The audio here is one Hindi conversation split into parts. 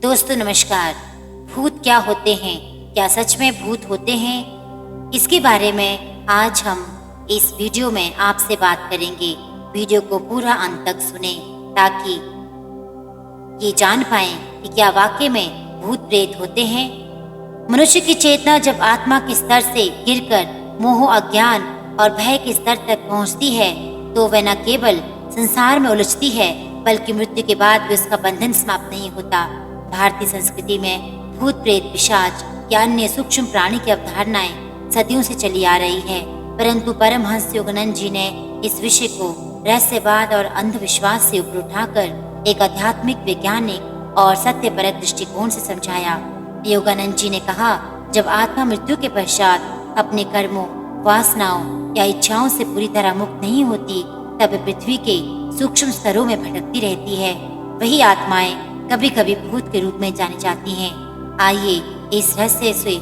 दोस्तों नमस्कार। भूत क्या होते हैं, क्या सच में भूत होते हैं, इसके बारे में आज हम इस वीडियो में आपसे बात करेंगे। वीडियो को पूरा अंत तक सुने ताकि ये जान पाएं कि क्या वाकई में भूत प्रेत होते हैं। मनुष्य की चेतना जब आत्मा के स्तर से गिरकर मोह, अज्ञान और भय के स्तर तक पहुंचती है तो वह न केवल संसार में उलझती है बल्कि मृत्यु के बाद भी उसका बंधन समाप्त नहीं होता। भारतीय संस्कृति में भूत प्रेत, पिशाच या अन्य सूक्ष्म प्राणी की अवधारणाएं सदियों से चली आ रही है, परंतु परमहंस योगानंद जी ने इस विषय को रहस्यवाद और अंधविश्वास से ऊपर उठाकर एक आध्यात्मिक, वैज्ञानिक और सत्यपरक दृष्टिकोण से समझाया। योगानंद जी ने कहा, जब आत्मा मृत्यु के पश्चात अपने कर्मों, वासनाओं या इच्छाओं से पूरी तरह मुक्त नहीं होती तब पृथ्वी के सूक्ष्म स्तरों में भटकती रहती है। वही आत्माएं कभी कभी भूत के रूप में जानी जाती हैं। आइए इस रहस्य से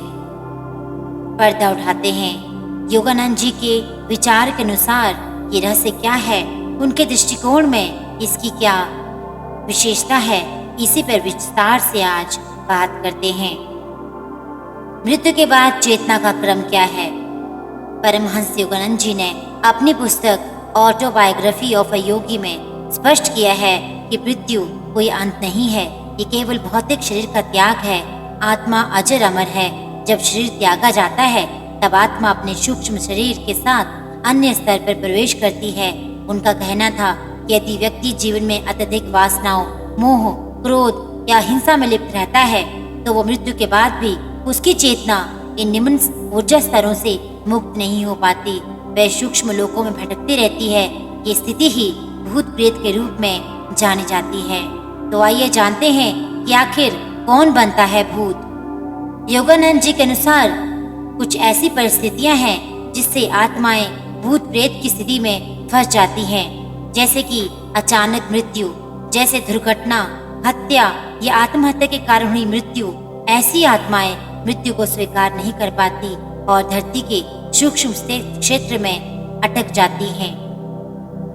पर्दा उठाते हैं। योगानंद जी के विचार के अनुसार ये रहस्य क्या है, उनके दृष्टिकोण में इसकी क्या विशेषता है, इसी पर विस्तार से आज बात करते हैं। मृत्यु के बाद चेतना का क्रम क्या है? परमहंस योगानंद जी ने अपनी पुस्तक ऑटोबायोग्राफी ऑफ अ योगी में स्पष्ट किया है कि मृत्यु कोई अंत नहीं है, ये केवल भौतिक शरीर का त्याग है। आत्मा अजर अमर है। जब शरीर त्यागा जाता है तब आत्मा अपने सूक्ष्म शरीर के साथ अन्य स्तर पर प्रवेश करती है। उनका कहना था कि यदि व्यक्ति जीवन में अत्यधिक वासनाओं, मोह, क्रोध या हिंसा में लिप्त रहता है तो वो मृत्यु के बाद भी उसकी चेतना इन निम्न ऊर्जा स्तरों से मुक्त नहीं हो पाती। वह सूक्ष्म लोकों में भटकती रहती है। ये स्थिति ही भूत प्रेत के रूप में जानी जाती है। तो आइए जानते हैं कि आखिर कौन बनता है भूत। योगानंद जी के अनुसार कुछ ऐसी परिस्थितियां हैं जिससे आत्माएं भूत प्रेत की स्थिति में फंस जाती हैं, जैसे कि अचानक मृत्यु, जैसे दुर्घटना, हत्या या आत्महत्या के कारण हुई मृत्यु। ऐसी आत्माएं मृत्यु को स्वीकार नहीं कर पाती और धरती के सूक्ष्म क्षेत्र में अटक जाती हैं।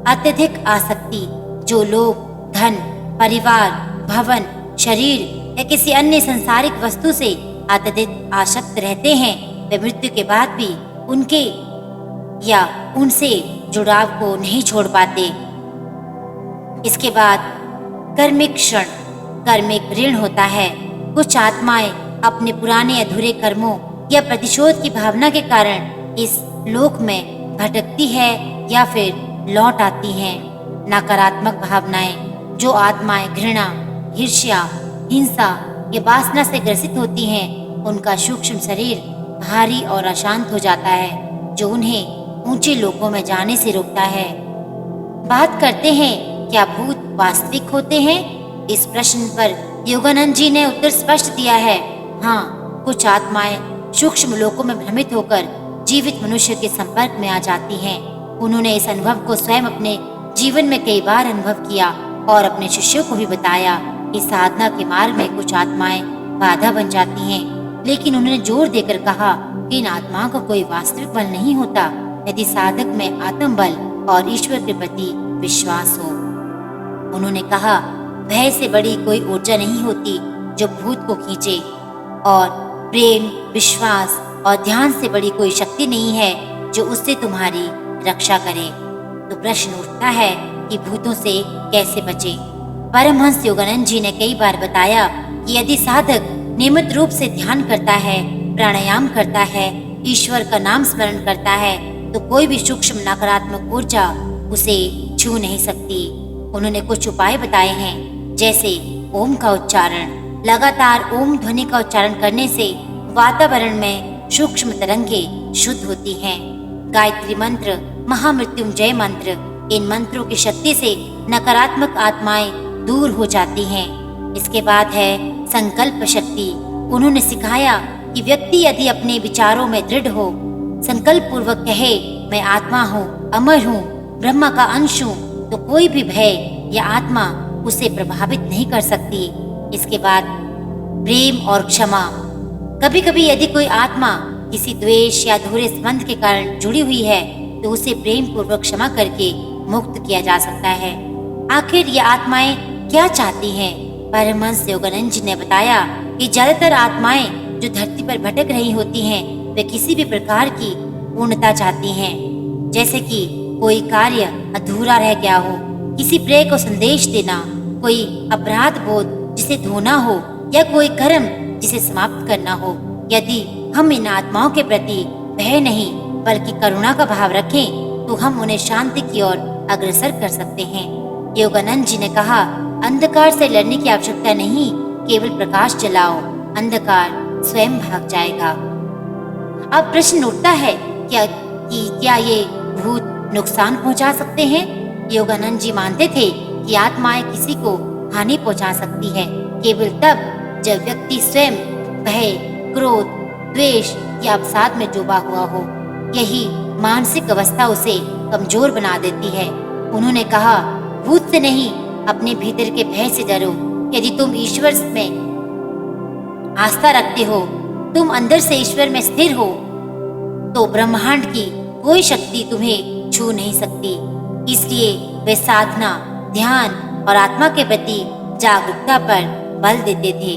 अत्यधिक आसक्ति, जो लोग धन, परिवार, भवन, शरीर या किसी अन्य सांसारिक वस्तु से अत्यधिक आसक्त रहते हैं, वे मृत्यु के बाद भी उनके या उनसे जुड़ाव को नहीं छोड़ पाते। इसके बाद कर्मिक क्षण, कर्मिक ऋण होता है। कुछ आत्माएं अपने पुराने अधूरे कर्मों या प्रतिशोध की भावना के कारण इस लोक में भटकती है या फिर लौट आती हैं। नकारात्मक भावनाएं, जो आत्माएं घृणा, ईर्ष्या, हिंसा या वासना से ग्रसित होती हैं, उनका सूक्ष्म शरीर भारी और अशांत हो जाता है, जो उन्हें ऊंचे लोकों में जाने से रोकता है। बात करते हैं, क्या भूत वास्तविक होते हैं? इस प्रश्न पर योगानंद जी ने उत्तर स्पष्ट दिया है। हाँ, कुछ आत्माएं सूक्ष्म लोकों में भ्रमित होकर जीवित मनुष्य के संपर्क में आ जाती हैं। उन्होंने इस अनुभव को स्वयं अपने जीवन में कई बार अनुभव किया और अपने शिष्यों को भी बताया कि साधना के मार्ग में कुछ आत्माएं बाधा बन जाती हैं, लेकिन उन्होंने जोर देकर कहा कि इन आत्माओं को कोई वास्तविक बल नहीं होता यदि साधक में आत्म बल और ईश्वर के प्रति विश्वास हो। उन्होंने कहा, भय से बड़ी कोई ऊर्जा नहीं होती जो भूत को खींचे, और प्रेम, विश्वास और ध्यान से बड़ी कोई शक्ति नहीं है जो उससे तुम्हारी रक्षा करे। तो प्रश्न उठता है कि भूतों से कैसे बचे। परमहंस योगानंद जी ने कई बार बताया कि यदि साधक नियमित रूप से ध्यान करता है, प्राणायाम करता है, ईश्वर का नाम स्मरण करता है, तो कोई भी सूक्ष्म नकारात्मक ऊर्जा उसे छू नहीं सकती। उन्होंने कुछ उपाय बताए हैं, जैसे ओम का उच्चारण। लगातार ओम ध्वनि का उच्चारण करने से वातावरण में सूक्ष्म तरंगें शुद्ध होती हैं। गायत्री मंत्र, महामृत्युंजय मंत्र, इन मंत्रों की शक्ति से नकारात्मक आत्माएं दूर हो जाती हैं। इसके बाद है संकल्प शक्ति। उन्होंने सिखाया कि व्यक्ति यदि अपने विचारों में दृढ़ हो, संकल्प पूर्वक कहे, मैं आत्मा हूँ, अमर हूँ, ब्रह्मा का अंश हूँ, तो कोई भी भय या आत्मा उसे प्रभावित नहीं कर सकती। इसके बाद प्रेम और क्षमा। कभी कभी यदि कोई आत्मा किसी द्वेष या अधूरे संबंध के कारण जुड़ी हुई है तो उसे प्रेम पूर्वक क्षमा करके मुक्त किया जा सकता है। आखिर ये आत्माएं क्या चाहती हैं? परमहंस योगानंद जी ने बताया कि ज्यादातर आत्माएं जो धरती पर भटक रही होती हैं, वे किसी भी प्रकार की पूर्णता चाहती हैं। जैसे कि कोई कार्य अधूरा रह गया हो, किसी प्रिय को संदेश देना, कोई अपराध बोध जिसे धोना हो, या कोई कर्म जिसे समाप्त करना हो। यदि हम इन आत्माओं के प्रति भय नहीं बल्कि करुणा का भाव रखें तो हम उन्हें शांति की ओर अग्रसर कर सकते हैं। योगानंद जी ने कहा, अंधकार से लड़ने की आवश्यकता नहीं, केवल प्रकाश जलाओ, अंधकार स्वयं भाग जाएगा। अब प्रश्न उठता है क्या ये भूत नुकसान पहुंचा सकते हैं? योगानंद जी मानते थे कि आत्माएं किसी को हानि पहुंचा सकती है केवल तब जब व्यक्ति स्वयं भय, क्रोध, द्वेष या अवसाद में डूबा हुआ हो। यही मानसिक अवस्था उसे कमजोर बना देती है। उन्होंने कहा, भूत से नहीं, अपने भीतर के भय से डरो। यदि तुम ईश्वर में आस्था रखते हो, तुम अंदर से ईश्वर में स्थिर हो, तो ब्रह्मांड की कोई शक्ति तुम्हें छू नहीं सकती। इसलिए वे साधना, ध्यान और आत्मा के प्रति जागरूकता पर बल देते थे।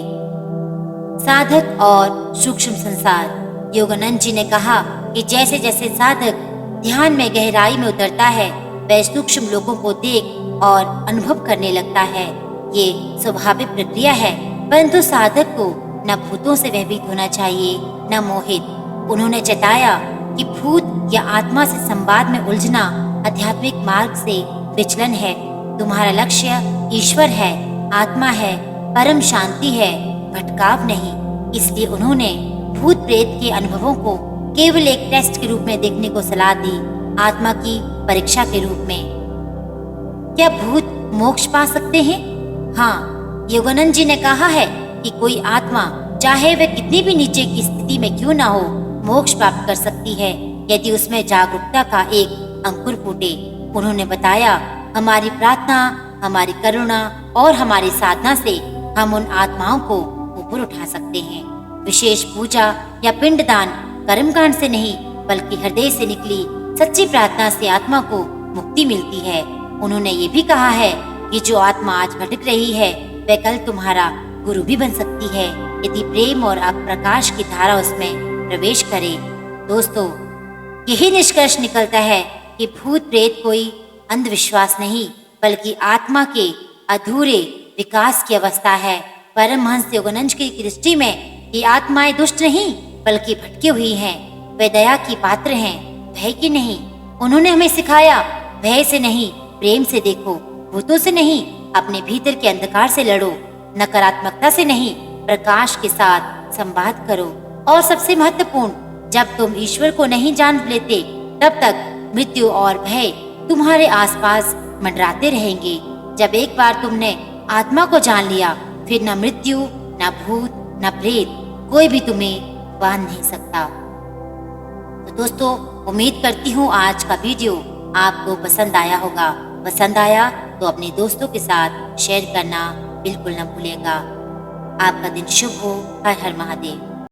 साधक और सूक्ष्म संसार। योगानंद जी ने कहा कि जैसे जैसे साधक ध्यान में गहराई में उतरता है, वह सूक्ष्म लोगों को देख और अनुभव करने लगता है। ये स्वाभाविक प्रक्रिया है, परंतु साधक को न भूतों से भयभीत होना चाहिए, न मोहित। उन्होंने जताया कि भूत या आत्मा से संवाद में उलझना आध्यात्मिक मार्ग से विचलन है। तुम्हारा लक्ष्य ईश्वर है, आत्मा है, परम शांति है, भटकाव नहीं। इसलिए उन्होंने भूत प्रेत के अनुभवों को केवल एक टेस्ट के रूप में देखने को सलाह दी, आत्मा की परीक्षा के रूप में। क्या भूत मोक्ष पा सकते हैं? हाँ, योगानंद जी ने कहा है कि कोई आत्मा चाहे वह कितनी भी नीचे की स्थिति में क्यों ना हो, मोक्ष प्राप्त कर सकती है यदि उसमें जागरूकता का एक अंकुर फूटे। उन्होंने बताया, हमारी प्रार्थना, हमारी करुणा और हमारी साधना से हम उन आत्माओं को ऊपर उठा सकते हैं। विशेष पूजा या पिंडदान कर्मकांड से नहीं बल्कि हृदय से निकली सच्ची प्रार्थना से आत्मा को मुक्ति मिलती है। उन्होंने ये भी कहा है कि जो आत्मा आज भटक रही है, वह कल तुम्हारा गुरु भी बन सकती है यदि प्रेम और प्रकाश की धारा उसमें प्रवेश करे। दोस्तों, यही निष्कर्ष निकलता है कि भूत प्रेत कोई अंधविश्वास नहीं बल्कि आत्मा के अधूरे विकास की अवस्था है। परमहंस योगानंद की दृष्टि में ये आत्माएं दुष्ट नहीं बल्कि भटकी हुई हैं। वे दया की पात्र हैं, भय की नहीं। उन्होंने हमें सिखाया, भय से नहीं, प्रेम से देखो, भूतों से नहीं, अपने भीतर के अंधकार से लड़ो, नकारात्मकता से नहीं, प्रकाश के साथ संवाद करो। और सबसे महत्वपूर्ण, जब तुम ईश्वर को नहीं जान लेते तब तक मृत्यु और भय तुम्हारे आसपास मंडराते रहेंगे। जब एक बार तुमने आत्मा को जान लिया, फिर न मृत्यु, न भूत, न प्रेत, कोई भी तुम्हें बांध नहीं सकता। तो दोस्तों, उम्मीद करती हूँ आज का वीडियो आपको पसंद आया होगा। पसंद आया तो अपने दोस्तों के साथ शेयर करना बिल्कुल न भूलिएगा। आपका दिन शुभ हो। हर हर महादेव।